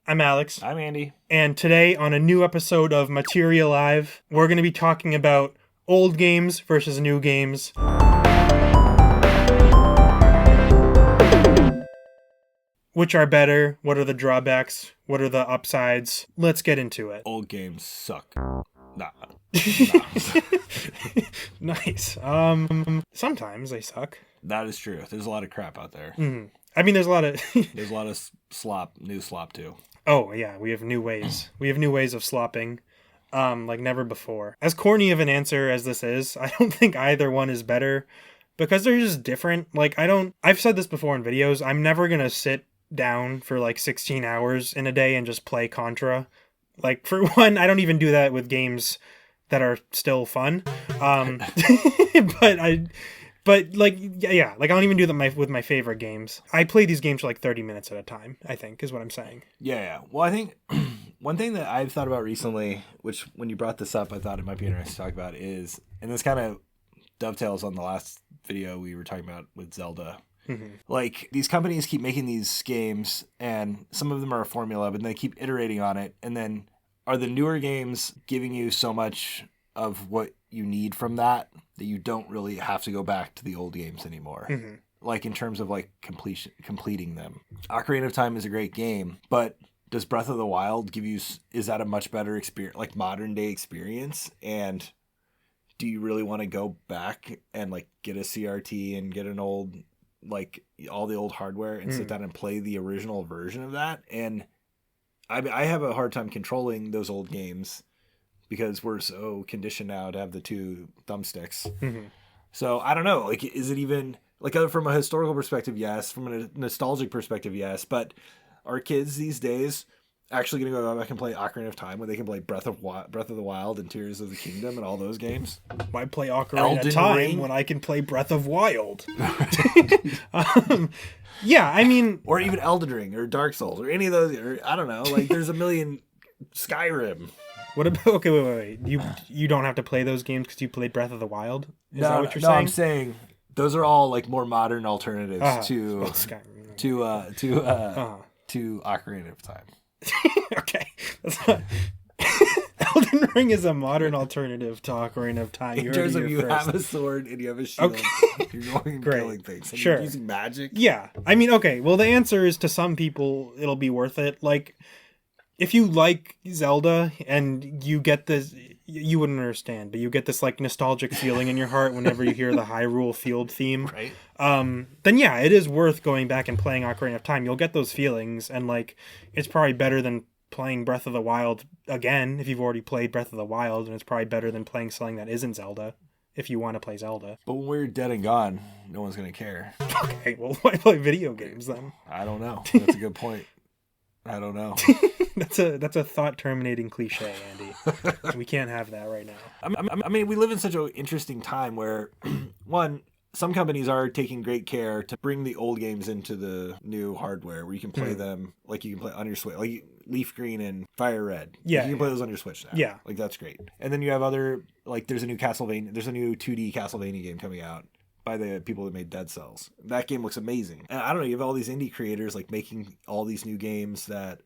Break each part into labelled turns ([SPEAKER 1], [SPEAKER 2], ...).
[SPEAKER 1] I'm Alex,
[SPEAKER 2] I'm Andy.
[SPEAKER 1] and today on a new episode of Materia Live, we're going to be talking about old games versus new games. Which are better? What are the drawbacks? What are the upsides? Let's get into it.
[SPEAKER 2] Old games suck. Nah.
[SPEAKER 1] Nice. Sometimes they suck.
[SPEAKER 2] That is true. There's a lot of crap out there.
[SPEAKER 1] I mean, there's a lot of...
[SPEAKER 2] There's a lot of new slop too.
[SPEAKER 1] Oh, yeah, we have new ways. We have new ways of slopping, like never before. As corny of an answer as this is, I don't think either one is better because they're just different. I've said this before in videos, I'm never going to sit down for like 16 hours in a day and just play Contra. Like, for one, I don't even do that with games that are still fun. But like, yeah, like I don't even do that with my favorite games. I play these games for like 30 minutes at a time, I think, is what I'm saying.
[SPEAKER 2] Yeah. Well, I think one thing that I've thought about recently, which when you brought this up, I thought it might be interesting to talk about is, and this kind of dovetails on the last video we were talking about with Zelda. Mm-hmm. Like, these companies keep making these games, and some of them are a formula, but they keep iterating on it. And then are the newer games giving you so much of what you need from that you don't really have to go back to the old games anymore? Mm-hmm. Like, in terms of like completing them. Ocarina of Time is a great game, but does Breath of the Wild is that a much better experience, like modern day experience? And do you really want to go back and like get a CRT and get an old, like all the old hardware and sit down and play the original version of that? And I have a hard time controlling those old games because we're so conditioned now to have the two thumbsticks. Mm-hmm. So I don't know, like, is it even like, from a historical perspective, yes. From a nostalgic perspective, yes. But are kids these days actually going to go back and play Ocarina of Time when they can play Breath of the Wild and Tears of the Kingdom and all those games?
[SPEAKER 1] Why play Ocarina of Time when I can play Breath of Wild? Yeah, I mean...
[SPEAKER 2] Or even Elden Ring or Dark Souls or any of those. Or, I don't know. Like, there's a million... Skyrim.
[SPEAKER 1] What about... Okay, wait. You don't have to play those games because you played Breath of the Wild? Is that what you're saying?
[SPEAKER 2] No, I'm saying those are all, like, more modern alternatives to Ocarina of Time.
[SPEAKER 1] Okay. That's not... Elden Ring is a modern alternative to Ocarina of Time.
[SPEAKER 2] In terms of you have a sword and you have a shield, you're going and killing things. And you're using magic.
[SPEAKER 1] Yeah. I mean, okay. Well, the answer is to some people, it'll be worth it. Like, if you like Zelda and you get this, you wouldn't understand, but you get this like nostalgic feeling in your heart whenever you hear the Hyrule Field theme.
[SPEAKER 2] Right.
[SPEAKER 1] Then yeah, it is worth going back and playing Ocarina of Time. You'll get those feelings, and like, it's probably better than playing Breath of the Wild again if you've already played Breath of the Wild, and it's probably better than playing something that isn't Zelda if you want to play Zelda.
[SPEAKER 2] But when we're dead and gone, no one's going to care.
[SPEAKER 1] Okay, well, why play video games then?
[SPEAKER 2] I don't know. That's a good point. I don't know.
[SPEAKER 1] That's a thought-terminating cliche, Andy. We can't have that right now.
[SPEAKER 2] I mean, we live in such an interesting time where, one, some companies are taking great care to bring the old games into the new hardware where you can play them, like you can play on your Switch, like Leaf Green and Fire Red.
[SPEAKER 1] Yeah.
[SPEAKER 2] You can play those on your Switch now.
[SPEAKER 1] Yeah.
[SPEAKER 2] Like, that's great. And then you have other, like, there's a new 2D Castlevania game coming out by the people that made Dead Cells. That game looks amazing. And I don't know, you have all these indie creators, like, making all these new games that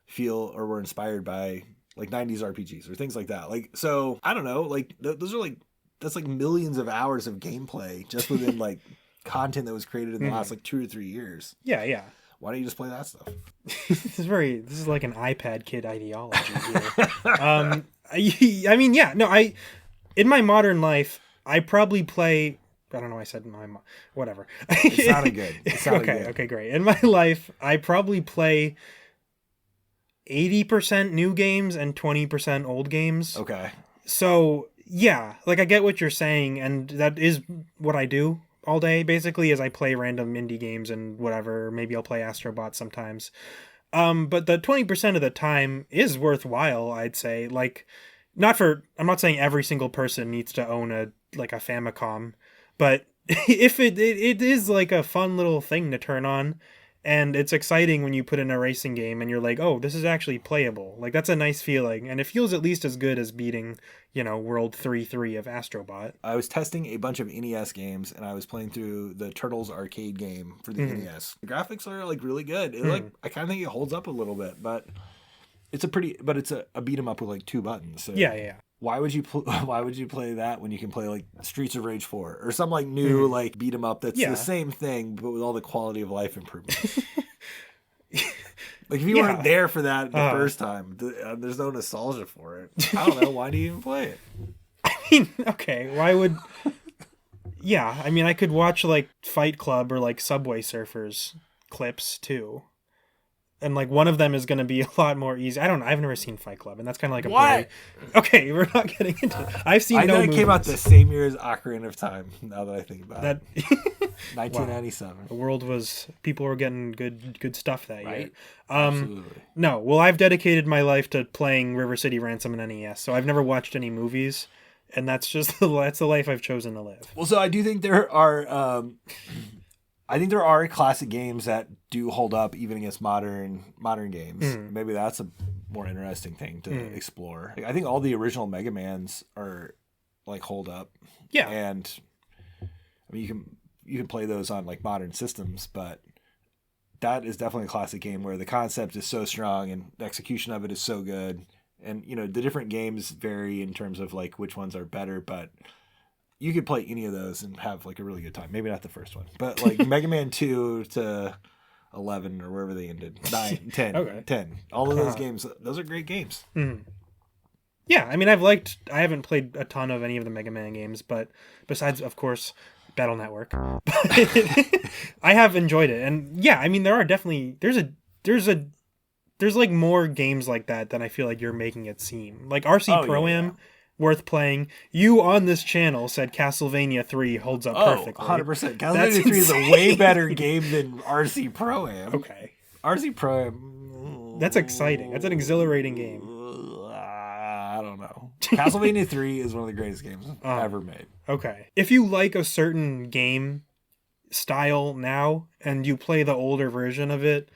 [SPEAKER 2] feel or were inspired by, like, 90s RPGs or things like that. Like, so, I don't know, like, those are, like, that's like millions of hours of gameplay just within like content that was created in the last like 2 or 3 years.
[SPEAKER 1] Yeah.
[SPEAKER 2] Why don't you just play that stuff?
[SPEAKER 1] This is like an iPad kid ideology here. I mean, yeah, no, in my modern life, I probably play, I don't know why I said whatever.
[SPEAKER 2] It sounded good.
[SPEAKER 1] Okay, great. In my life, I probably play 80% new games and 20% old games.
[SPEAKER 2] Okay.
[SPEAKER 1] So, yeah, like, I get what you're saying, and that is what I do all day, basically, is I play random indie games and whatever. Maybe I'll play Astro Bot sometimes. But the 20% of the time is worthwhile, I'd say. Like, I'm not saying every single person needs to own a Famicom, but if it is like a fun little thing to turn on And it's exciting when you put in a racing game and you're like, oh, this is actually playable. Like, that's a nice feeling. And it feels at least as good as beating, World 3-3 of Astrobot.
[SPEAKER 2] I was testing a bunch of NES games, and I was playing through the Turtles arcade game for the NES. The graphics are like really good. I kind of think it holds up a little bit, but it's a beat 'em up with like 2 buttons. So
[SPEAKER 1] Yeah.
[SPEAKER 2] why would you play that when you can play like Streets of Rage 4 or some like new like beat 'em up that's the same thing but with all the quality of life improvements? Like if you weren't there for that the first time, there's no nostalgia for it. I don't know, why do you even play it?
[SPEAKER 1] I mean, okay, why would? Yeah, I mean, I could watch like Fight Club or like Subway Surfers clips too. And like one of them is going to be a lot more easy. I've never seen Fight Club, and that's kind of like a
[SPEAKER 2] what?
[SPEAKER 1] Okay, we're not getting into it. I've seen.
[SPEAKER 2] I know it came out the same year as Ocarina of Time. Now that I think about it, 1997.
[SPEAKER 1] Wow. The world people were getting good stuff that year.
[SPEAKER 2] Absolutely.
[SPEAKER 1] No, well, I've dedicated my life to playing River City Ransom and NES, so I've never watched any movies, and that's the life I've chosen to live.
[SPEAKER 2] Well, so I do think there are. I think there are classic games that do hold up even against modern games. Maybe that's a more interesting thing to explore. I think all the original Mega Mans are like hold up.
[SPEAKER 1] Yeah.
[SPEAKER 2] And I mean you can play those on like modern systems, but that is definitely a classic game where the concept is so strong and the execution of it is so good. And the different games vary in terms of like which ones are better, but you could play any of those and have like a really good time. Maybe not the first one, but like Mega Man 2 to 11 or wherever they ended. 9, 10,
[SPEAKER 1] okay.
[SPEAKER 2] 10. All of those games, those are great games.
[SPEAKER 1] Yeah, I mean, I haven't played a ton of any of the Mega Man games, but besides, of course, Battle Network, I have enjoyed it. And yeah, I mean, there are definitely, there's like more games like that than I feel like you're making it seem. Like RC Pro-Am, worth playing. You on this channel said Castlevania 3 holds up perfectly.
[SPEAKER 2] 100%. Castlevania 3 is a way better game than RC Pro-Am.
[SPEAKER 1] Okay.
[SPEAKER 2] RC Pro-Am.
[SPEAKER 1] That's exciting. That's an exhilarating game.
[SPEAKER 2] I don't know. Castlevania 3 is one of the greatest games ever made.
[SPEAKER 1] Okay. If you like a certain game style now and you play the older version of it,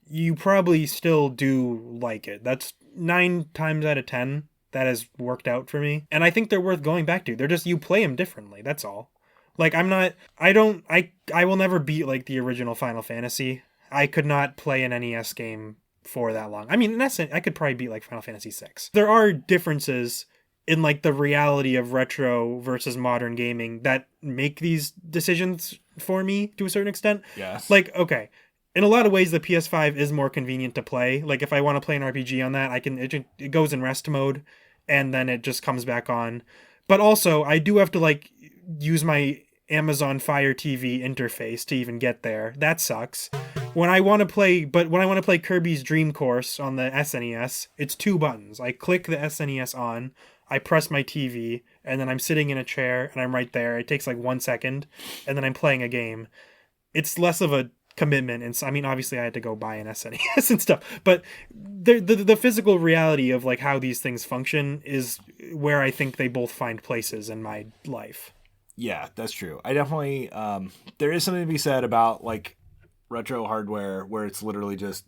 [SPEAKER 1] you probably still do like it. That's 9 times out of 10. That has worked out for me. And I think they're worth going back to. They're just, you play them differently. That's all. Like, I will never beat like the original Final Fantasy. I could not play an NES game for that long. I mean, in essence, I could probably beat like Final Fantasy 6. There are differences in like the reality of retro versus modern gaming that make these decisions for me to a certain extent.
[SPEAKER 2] Yes.
[SPEAKER 1] Like, okay. In a lot of ways, the PS5 is more convenient to play. Like, if I want to play an RPG on that, it goes in rest mode, and then it just comes back on. But also, I do have to, like, use my Amazon Fire TV interface to even get there. That sucks. When I want to play Kirby's Dream Course on the SNES, it's 2 buttons. I click the SNES on, I press my TV, and then I'm sitting in a chair, and I'm right there. It takes, like, 1 second, and then I'm playing a game. It's less of a commitment, and so, I mean, obviously I had to go buy an SNES and stuff, but the physical reality of like how these things function is where I think they both find places in my life.
[SPEAKER 2] Yeah, that's true. I definitely there is something to be said about like retro hardware where it's literally just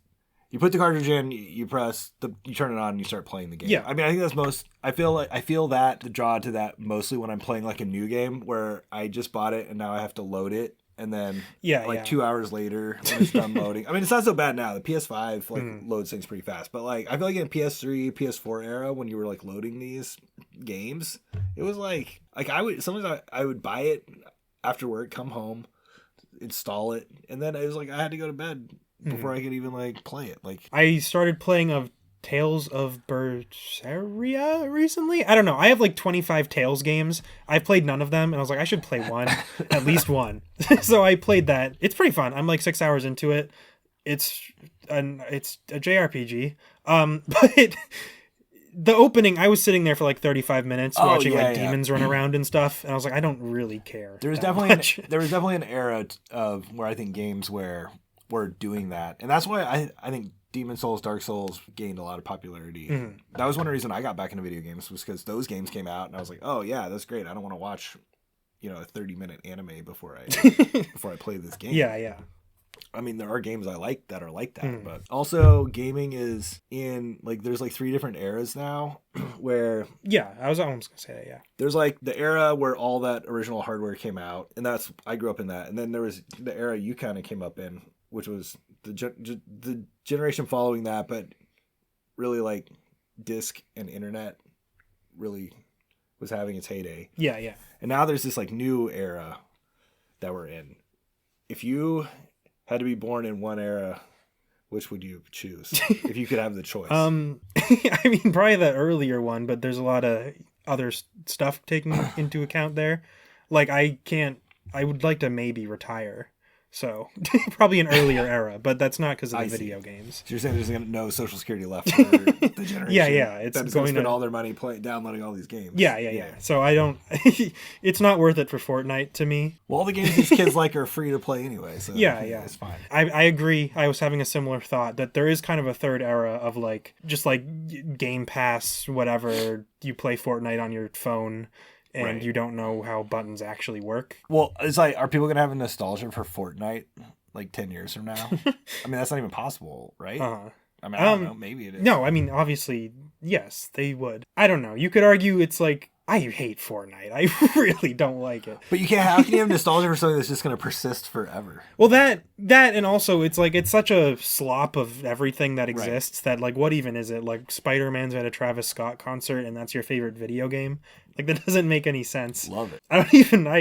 [SPEAKER 2] you put the cartridge in, you turn it on, and you start playing the game.
[SPEAKER 1] Yeah.
[SPEAKER 2] I mean, I think that's I feel that the draw to that mostly when I'm playing like a new game where I just bought it and now I have to load it. And then 2 hours later when it's done loading. I mean, it's not so bad now. The PS5 loads things pretty fast. But like I feel like in PS3, PS4 era when you were like loading these games, it was like sometimes I would buy it after work, come home, install it, and then it was like I had to go to bed before I could even like play it. Like
[SPEAKER 1] I started playing Tales of Berseria recently. I don't know. I have like 25 Tales games. I've played none of them, and I was like, I should play one, at least one. So I played that. It's pretty fun. I'm like 6 hours into it. It's a JRPG. But the opening, I was sitting there for like 35 minutes watching demons run around and stuff, and I was like, I don't really care.
[SPEAKER 2] There was definitely an era of where I think games were doing that, and that's why I think Demon Souls, Dark Souls gained a lot of popularity. That was one reason I got back into video games was because those games came out and I was like, oh yeah, that's great. I don't want to watch, a 30-minute anime before I play this game.
[SPEAKER 1] Yeah.
[SPEAKER 2] I mean, there are games I like that are like that, but also gaming is in like there's like 3 different eras now where
[SPEAKER 1] Yeah, I was almost gonna say that. Yeah.
[SPEAKER 2] there's like the era where all that original hardware came out, and I grew up in that, and then there was the era you kind of came up in, which was the generation following that, but really like disc and internet really was having its heyday.
[SPEAKER 1] Yeah, yeah.
[SPEAKER 2] And now there's this like new era that we're in. If you had to be born in one era, which would you choose if you could have the choice?
[SPEAKER 1] I mean, probably the earlier one, but there's a lot of other stuff taken into account there. Like, I would like to maybe retire. So, probably an earlier era, but that's not because of the video games.
[SPEAKER 2] So you're saying there's no Social Security left for the generation?
[SPEAKER 1] Yeah.
[SPEAKER 2] It's going to spend all their money downloading all these games.
[SPEAKER 1] Yeah. So I don't... it's not worth it for Fortnite to me.
[SPEAKER 2] Well, all the games these kids like are free to play anyway, so
[SPEAKER 1] yeah.
[SPEAKER 2] It's fine.
[SPEAKER 1] I agree. I was having a similar thought that there is kind of a third era of like, just like Game Pass, whatever, you play Fortnite on your phone, and you don't know how buttons actually work.
[SPEAKER 2] Well, it's like, are people going to have a nostalgia for Fortnite like 10 years from now? I mean, that's not even possible, right? I mean, I don't know. Maybe it is.
[SPEAKER 1] No, I mean, obviously, yes, they would. I don't know. You could argue it's like, I hate Fortnite. I really don't like it.
[SPEAKER 2] But how can you have nostalgia for something that's just going to persist forever?
[SPEAKER 1] Well, that and also it's like it's such a slop of everything that exists that like what even is it? Like Spider-Man's at a Travis Scott concert and that's your favorite video game? Like that doesn't make any sense.
[SPEAKER 2] Love it.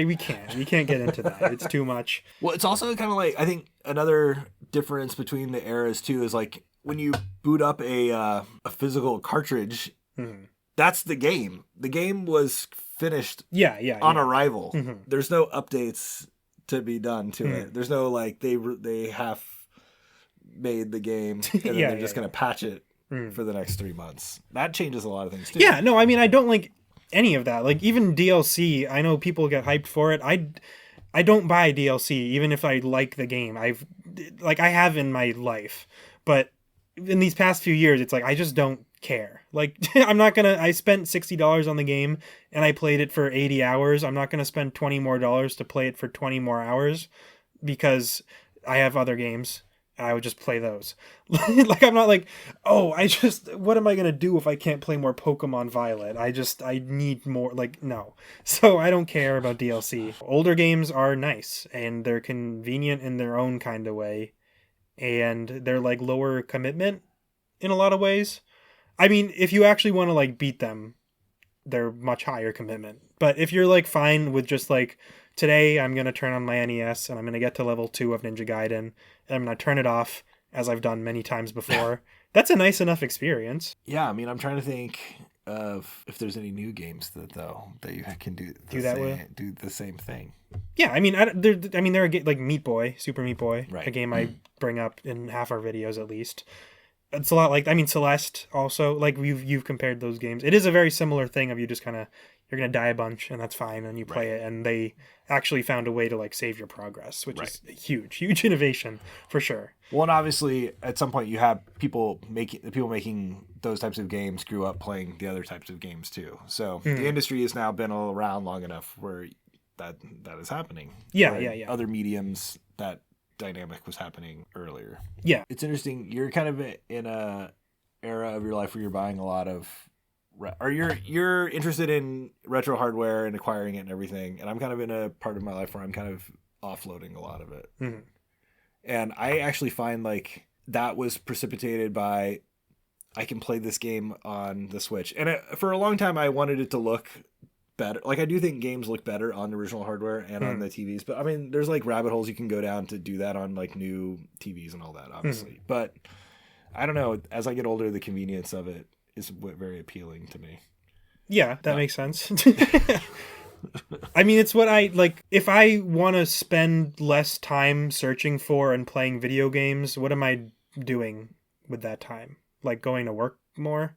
[SPEAKER 1] We can't get into that. It's too much.
[SPEAKER 2] Well, it's also kind of like I think another difference between the eras too is like when you boot up a physical cartridge, that's the game. The game was finished on arrival. There's no updates to be done to it. There's no like they have made the game and then they're just going to patch it for the next 3 months. That changes a lot of things too.
[SPEAKER 1] Yeah, no, I mean I don't like any of that. Like even DLC, I know people get hyped for it. I don't buy DLC even if I like the game. I have in my life. But in these past few years, it's like I just don't care. Like I spent $60 on the game and I played it for 80 hours. I'm not going to spend $20 more to play it for 20 more hours because I have other games. I would just play those. Like I'm not like, what am I going to do if I can't play more Pokemon Violet? I need more, like, no. So I don't care about DLC. Older games are nice and they're convenient in their own kind of way. And they're like lower commitment in a lot of ways. I mean, if you actually want to like beat them, they're much higher commitment. But if you're like fine with just like, today I'm going to turn on my NES and I'm going to get to level 2 of Ninja Gaiden and I'm going to turn it off as I've done many times before. That's a nice enough experience.
[SPEAKER 2] Yeah, I mean, I'm trying to think of if there's any new games that you can do the same thing.
[SPEAKER 1] Yeah, I mean, there are like Meat Boy, Super Meat Boy, a game I bring up in half our videos at least. It's a lot like, I mean, Celeste also, like you've compared those games. It is a very similar thing of you just kind of, you're going to die a bunch and that's fine. And you play it and they actually found a way to like save your progress, which is a huge innovation for sure.
[SPEAKER 2] Well, and obviously at some point you have people making those types of games grew up playing the other types of games too. So the industry has now been around long enough where that is happening.
[SPEAKER 1] Yeah.
[SPEAKER 2] Other mediums, that dynamic was happening earlier.
[SPEAKER 1] Yeah.
[SPEAKER 2] It's interesting. You're kind of in a era of your life where you're buying a lot of, or you're interested in retro hardware and acquiring it and everything. And I'm kind of in a part of my life where I'm kind of offloading a lot of it. And I actually find like that was precipitated by, I can play this game on the Switch. And for a long time, I wanted it to look better. Like I do think games look better on the original hardware and on the TVs, but I mean there's like rabbit holes you can go down to do that on like new TVs and all that obviously. But I don't know, as I get older the convenience of it is very appealing to me. Yeah,
[SPEAKER 1] that makes sense. I mean it's what I like. If I want to spend less time searching for and playing video games, what am I doing with that time? Like going to work more?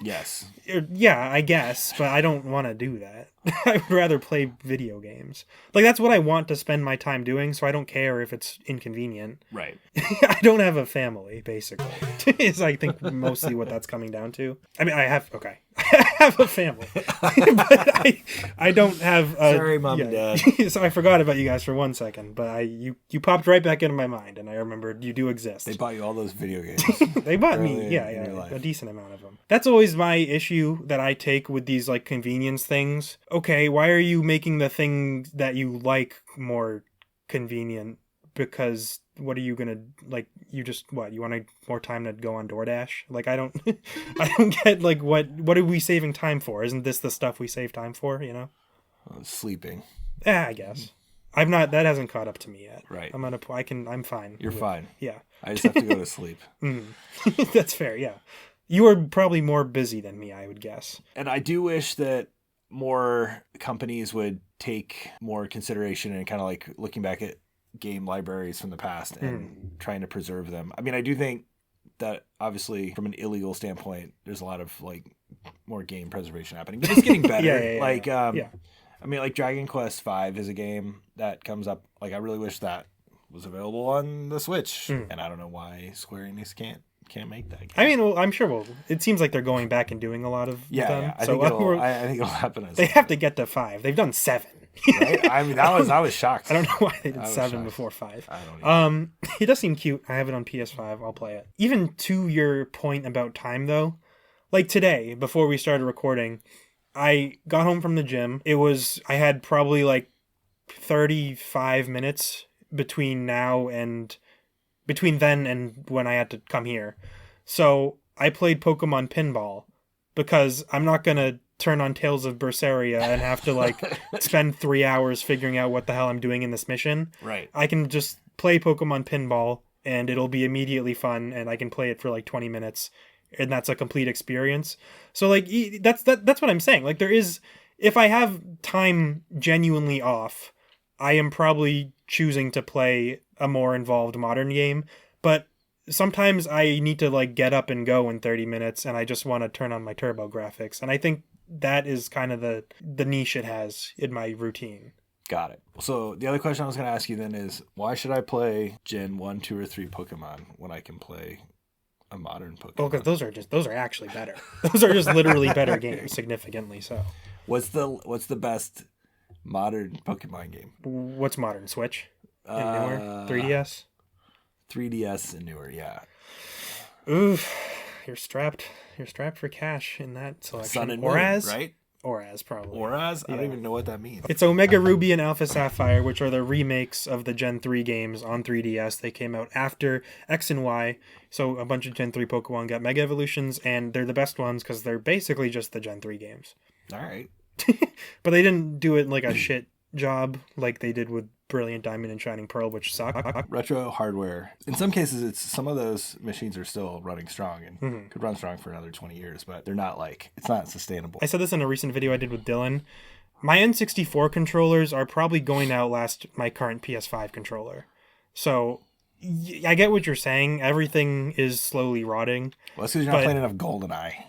[SPEAKER 2] Yes.
[SPEAKER 1] Yeah, I guess, but I don't want to do that. I would rather play video games. Like, that's what I want to spend my time doing, so I don't care if it's inconvenient.
[SPEAKER 2] Right.
[SPEAKER 1] I don't have a family, basically, is I think mostly what that's coming down to. I mean, I have a family, but I don't have.
[SPEAKER 2] Sorry, Mom and Dad.
[SPEAKER 1] So I forgot about you guys for 1 second, but you popped right back into my mind, and I remembered you do exist.
[SPEAKER 2] They bought you all those video games.
[SPEAKER 1] They bought me, a decent amount of them. That's always my issue that I take with these like convenience things. Okay, why are you making the thing that you like more convenient? Because what are you gonna like? You just you want more time to go on DoorDash? Like I don't get like what are we saving time for? Isn't this the stuff we save time for? You know,
[SPEAKER 2] Sleeping.
[SPEAKER 1] Yeah, I guess. That hasn't caught up to me yet.
[SPEAKER 2] Right.
[SPEAKER 1] I'm fine.
[SPEAKER 2] You're fine.
[SPEAKER 1] Yeah.
[SPEAKER 2] I just have to go to sleep.
[SPEAKER 1] That's fair. Yeah. You are probably more busy than me, I would guess.
[SPEAKER 2] And I do wish that more companies would take more consideration and kind of like looking back at game libraries from the past and trying to preserve them. I mean, I do think that obviously from an illegal standpoint, there's a lot of like more game preservation happening, but it's getting better. I mean, like Dragon Quest V is a game that comes up. Like, I really wish that was available on the Switch, and I don't know why Square Enix can't make that game.
[SPEAKER 1] I mean, well, I'm sure. It seems like they're going back and doing a lot of them.
[SPEAKER 2] Yeah. I think it'll happen.
[SPEAKER 1] They have to get to 5. They've done 7.
[SPEAKER 2] Right? I mean, I was shocked.
[SPEAKER 1] I don't know why they did 7 before 5.
[SPEAKER 2] I don't know.
[SPEAKER 1] It does seem cute. I have it on PS5. I'll play it. Even to your point about time, though, like today, before we started recording, I got home from the gym. I had probably like 35 minutes between then and when I had to come here. So I played Pokemon Pinball because I'm not going to turn on Tales of Berseria and have to like spend 3 hours figuring out what the hell I'm doing in this mission.
[SPEAKER 2] Right.
[SPEAKER 1] I can just play Pokemon Pinball and it'll be immediately fun and I can play it for like 20 minutes and that's a complete experience. So like that's what I'm saying. Like if I have time genuinely off, I am probably choosing to play a more involved modern game, but sometimes I need to like get up and go in 30 minutes and I just want to turn on my turbo graphics. And I think that is kind of the niche it has in my routine. Got it.
[SPEAKER 2] So the other question I was going to ask you then is, why should I play Gen 1, 2, or 3 Pokemon when I can play a modern Pokemon?
[SPEAKER 1] Well, because those are actually better. Those are just literally better games, significantly so.
[SPEAKER 2] What's the best modern Pokemon game?
[SPEAKER 1] What's modern? Switch? And newer? 3DS?
[SPEAKER 2] 3DS and newer, yeah.
[SPEAKER 1] Oof. You're strapped for cash in that selection.
[SPEAKER 2] Sun and Moon, right?
[SPEAKER 1] Auras, probably.
[SPEAKER 2] Auras? I don't even know what that means.
[SPEAKER 1] It's Omega Ruby and Alpha Sapphire, which are the remakes of the Gen 3 games on 3DS. They came out after X and Y, so a bunch of Gen 3 Pokemon got Mega Evolutions, and they're the best ones because they're basically just the Gen 3 games.
[SPEAKER 2] All right.
[SPEAKER 1] But they didn't do it like a shit job like they did with Brilliant Diamond and Shining Pearl, which suck.
[SPEAKER 2] Retro hardware. In some cases, some of those machines are still running strong and could run strong for another 20 years, but they're not it's not sustainable.
[SPEAKER 1] I said this in a recent video I did with Dylan. My N64 controllers are probably going to outlast my current PS5 controller. So I get what you're saying. Everything is slowly rotting.
[SPEAKER 2] Well, that's because you're not playing enough GoldenEye.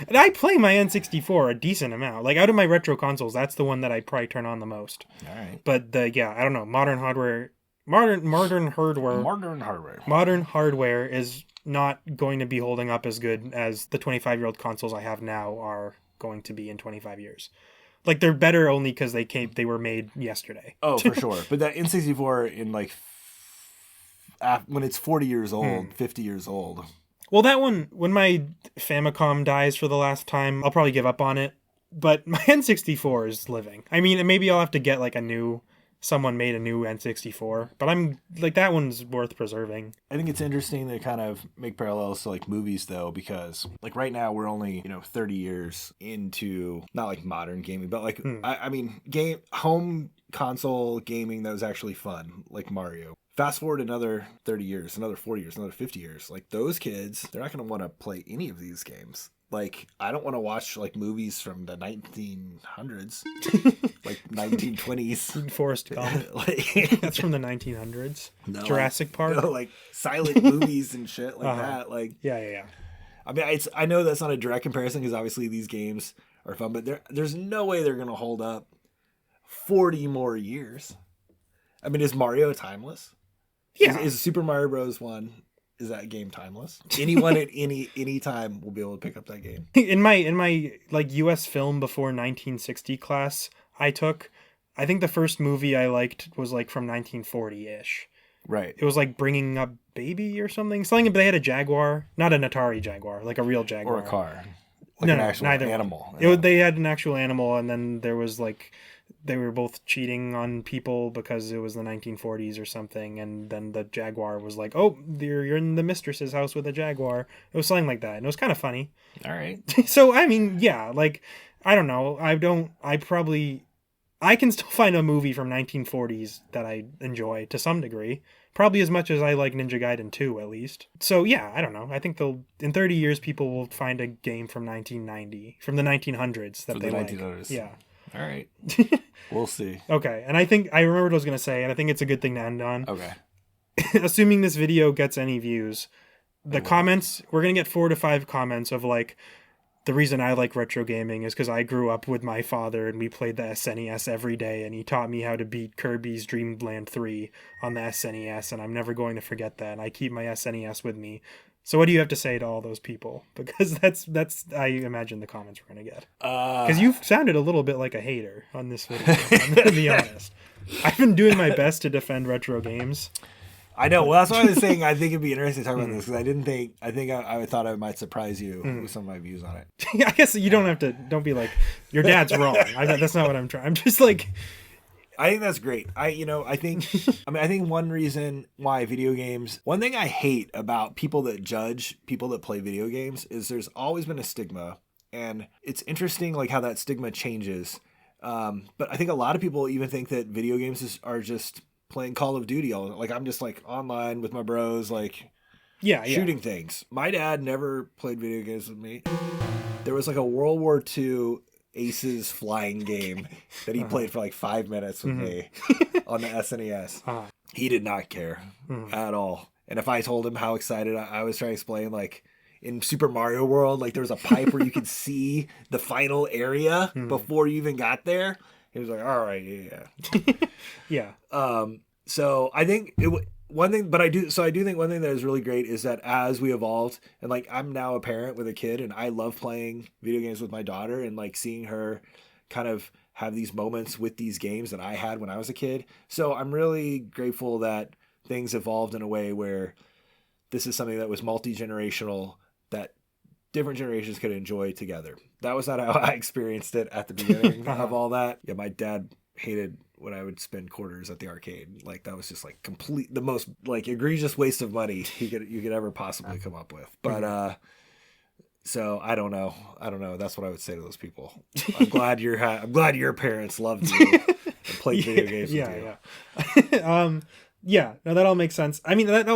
[SPEAKER 1] And I play my N64 a decent amount. Like, out of my retro consoles, that's the one that I probably turn on the most.
[SPEAKER 2] All right.
[SPEAKER 1] But, I don't know. Modern hardware is not going to be holding up as good as the 25-year-old consoles I have now are going to be in 25 years. Like, they're better only because they were made yesterday.
[SPEAKER 2] Oh, for sure. But that N64 in, when it's 40 years old, 50 years old...
[SPEAKER 1] Well, that one, when my Famicom dies for the last time, I'll probably give up on it. But my N64 is living. I mean, maybe I'll have to get someone made a new N64. But I'm that one's worth preserving.
[SPEAKER 2] I think it's interesting to kind of make parallels to movies though, because right now we're only 30 years into not modern gaming, but I mean home console gaming that was actually fun, like Mario. Fast forward another 30 years, another 40 years, another 50 years. Those kids, they're not going to want to play any of these games. I don't want to watch movies from the 1900s, 1920s.
[SPEAKER 1] Forrest Gump. That's from the 1900s.
[SPEAKER 2] No,
[SPEAKER 1] Jurassic Park.
[SPEAKER 2] No, silent movies and shit that.
[SPEAKER 1] Yeah.
[SPEAKER 2] I mean, I know that's not a direct comparison because obviously these games are fun, but there's no way they're going to hold up 40 more years. I mean, is Mario timeless?
[SPEAKER 1] Yeah.
[SPEAKER 2] Is Super Mario Bros. 1 is that game timeless. Anyone at any time will be able to pick up that game.
[SPEAKER 1] In my like US film before 1960 class I took, I think the first movie I liked was like from 1940-ish.
[SPEAKER 2] Right.
[SPEAKER 1] It was like Bringing Up Baby or something. Something, but they had a Jaguar, not an Atari Jaguar, like a real Jaguar.
[SPEAKER 2] Or a car. Like
[SPEAKER 1] No,
[SPEAKER 2] an
[SPEAKER 1] no,
[SPEAKER 2] actual
[SPEAKER 1] neither
[SPEAKER 2] animal.
[SPEAKER 1] one. They had an actual animal, and then there was like they were both cheating on people because it was the 1940s or something, and then the Jaguar was like, "Oh, you're in the mistress's house with a Jaguar." It was something like that, and it was kind of funny.
[SPEAKER 2] All right.
[SPEAKER 1] So I mean, yeah, like I don't know. I can still find a movie from 1940s that I enjoy to some degree. Probably as much as I like Ninja Gaiden 2, at least. So yeah, I don't know. I think in 30 years people will find a game from 1990, from the 1900s that they like.
[SPEAKER 2] 1900s.
[SPEAKER 1] Yeah.
[SPEAKER 2] All right. We'll see.
[SPEAKER 1] Okay, and I think I remember what I was going to say, and I think it's a good thing to end on.
[SPEAKER 2] Okay.
[SPEAKER 1] Assuming this video gets any views, the comments, we're going to get 4 to 5 comments of like, the reason I like retro gaming is because I grew up with my father and we played the SNES every day, and he taught me how to beat Kirby's Dream Land 3 on the SNES, and I'm never going to forget that, and I keep my SNES with me. So what do you have to say to all those people? Because that's I imagine the comments we're going to get. Because you've sounded a little bit like a hater on this video, I'm going to be honest. I've been doing my best to defend retro games.
[SPEAKER 2] I know. Well, that's why I was saying I think it'd be interesting to talk about this, because I thought I might surprise you with some of my views on it.
[SPEAKER 1] I guess you don't be like, your dad's wrong. That's not what I'm trying. I'm just like,
[SPEAKER 2] I think that's great. I think one reason why one thing I hate about people that judge people that play video games is there's always been a stigma, and it's interesting like how that stigma changes. But I think a lot of people even think that video games are just playing Call of Duty like I'm just like online with my bros, like shooting things. My dad never played video games with me. There was like a World War II Aces flying game that he played for like 5 minutes with me on the SNES. He did not care at all. And if I told him how excited I was trying to explain, like in Super Mario World, like there was a pipe where you could see the final area before you even got there, he was like, all right, yeah. So I think one thing, but I do think one thing that is really great is that as we evolved, and like I'm now a parent with a kid, and I love playing video games with my daughter, and like seeing her kind of have these moments with these games that I had when I was a kid. So I'm really grateful that things evolved in a way where this is something that was multi-generational, that different generations could enjoy together. That was not how I experienced it at the beginning of all that. Yeah, my dad hated when I would spend quarters at the arcade. Like that was just like the most like egregious waste of money you could ever possibly come up with. But so I don't know. That's what I would say to those people. I'm glad your parents loved you and played video games with you.
[SPEAKER 1] No, that all makes sense. I mean, that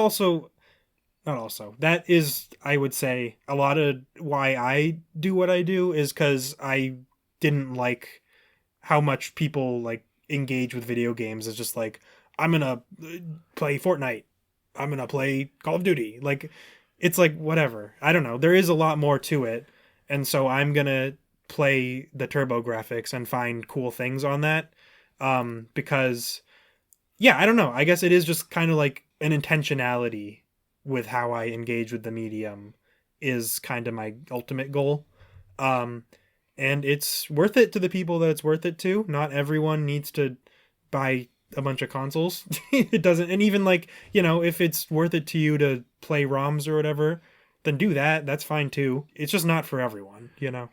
[SPEAKER 1] is, I would say, a lot of why I do what I do is because I didn't like how much people like engage with video games. It's just like, I'm gonna play Fortnite, I'm gonna play Call of Duty. Like, it's like, whatever. I don't know. There is a lot more to it, and so I'm gonna play the turbo graphics and find cool things on that, because I don't know, I guess it is just kind of like an intentionality with how I engage with the medium is kind of my ultimate goal. And it's worth it to the people that it's worth it to. Not everyone needs to buy a bunch of consoles. It doesn't. And even like, if it's worth it to you to play ROMs or whatever, then do that. That's fine too. It's just not for everyone,
[SPEAKER 2] No,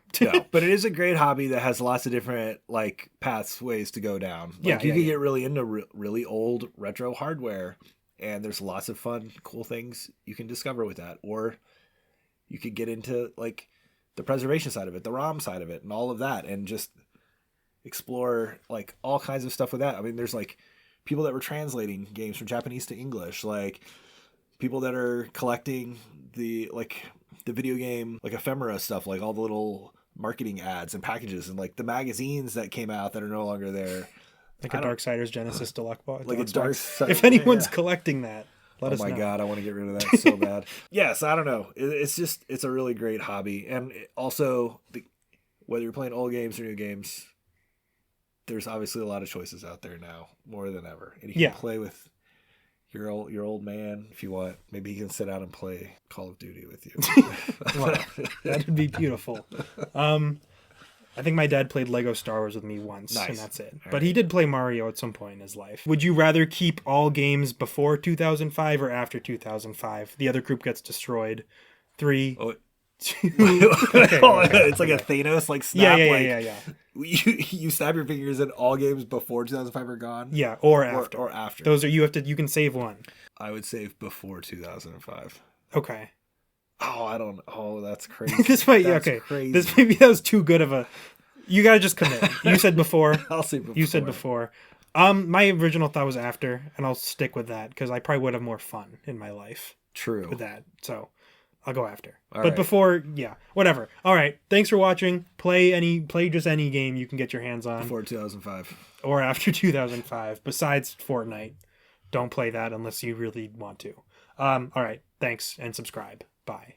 [SPEAKER 2] but it is a great hobby that has lots of different like pathways to go down. Like, you can get really into really old retro hardware, and there's lots of fun, cool things you can discover with that. Or you could get into like the preservation side of it, the ROM side of it, and all of that, and just explore like all kinds of stuff with that. I mean, there's like people that were translating games from Japanese to English, like people that are collecting the video game like ephemera stuff, like all the little marketing ads and packages, and like the magazines that came out that are no longer there.
[SPEAKER 1] Like a Darksiders Genesis Deluxe box.
[SPEAKER 2] Like a Darksiders.
[SPEAKER 1] If anyone's collecting that, let us know.
[SPEAKER 2] Oh my God, I want to get rid of that so bad. Yes, I don't know. It's a really great hobby. And also, whether you're playing old games or new games, there's obviously a lot of choices out there now, more than ever. And you can play with your old man, if you want, maybe he can sit out and play Call of Duty with you.
[SPEAKER 1] Wow, that would be beautiful. I think my dad played Lego Star Wars with me once,
[SPEAKER 2] Nice.
[SPEAKER 1] and that's it.
[SPEAKER 2] All
[SPEAKER 1] But
[SPEAKER 2] right.
[SPEAKER 1] he did play Mario at some point in his life. Would you rather keep all games before 2005 or after 2005? The other group gets destroyed. 3,
[SPEAKER 2] Oh,
[SPEAKER 1] 2.
[SPEAKER 2] it's like a Thanos like snap.
[SPEAKER 1] Yeah.
[SPEAKER 2] You snap your fingers and all games before 2005 are gone.
[SPEAKER 1] Yeah, or after.
[SPEAKER 2] Or after.
[SPEAKER 1] Those are you can save one.
[SPEAKER 2] I would save before 2005.
[SPEAKER 1] Okay.
[SPEAKER 2] Oh, I don't. Oh, that's crazy.
[SPEAKER 1] This might
[SPEAKER 2] That's
[SPEAKER 1] okay.
[SPEAKER 2] crazy.
[SPEAKER 1] This maybe that was too good of a. You gotta just commit. You said before.
[SPEAKER 2] I'll say before.
[SPEAKER 1] You said before. My original thought was after, and I'll stick with that because I probably would have more fun in my life
[SPEAKER 2] True.
[SPEAKER 1] with that. So I'll go after.
[SPEAKER 2] All
[SPEAKER 1] but
[SPEAKER 2] right.
[SPEAKER 1] before, yeah, whatever. All right. Thanks for watching. Play just any game you can get your hands on,
[SPEAKER 2] Before 2005.
[SPEAKER 1] or after 2005. Besides Fortnite, don't play that unless you really want to. All right. Thanks and subscribe. Bye.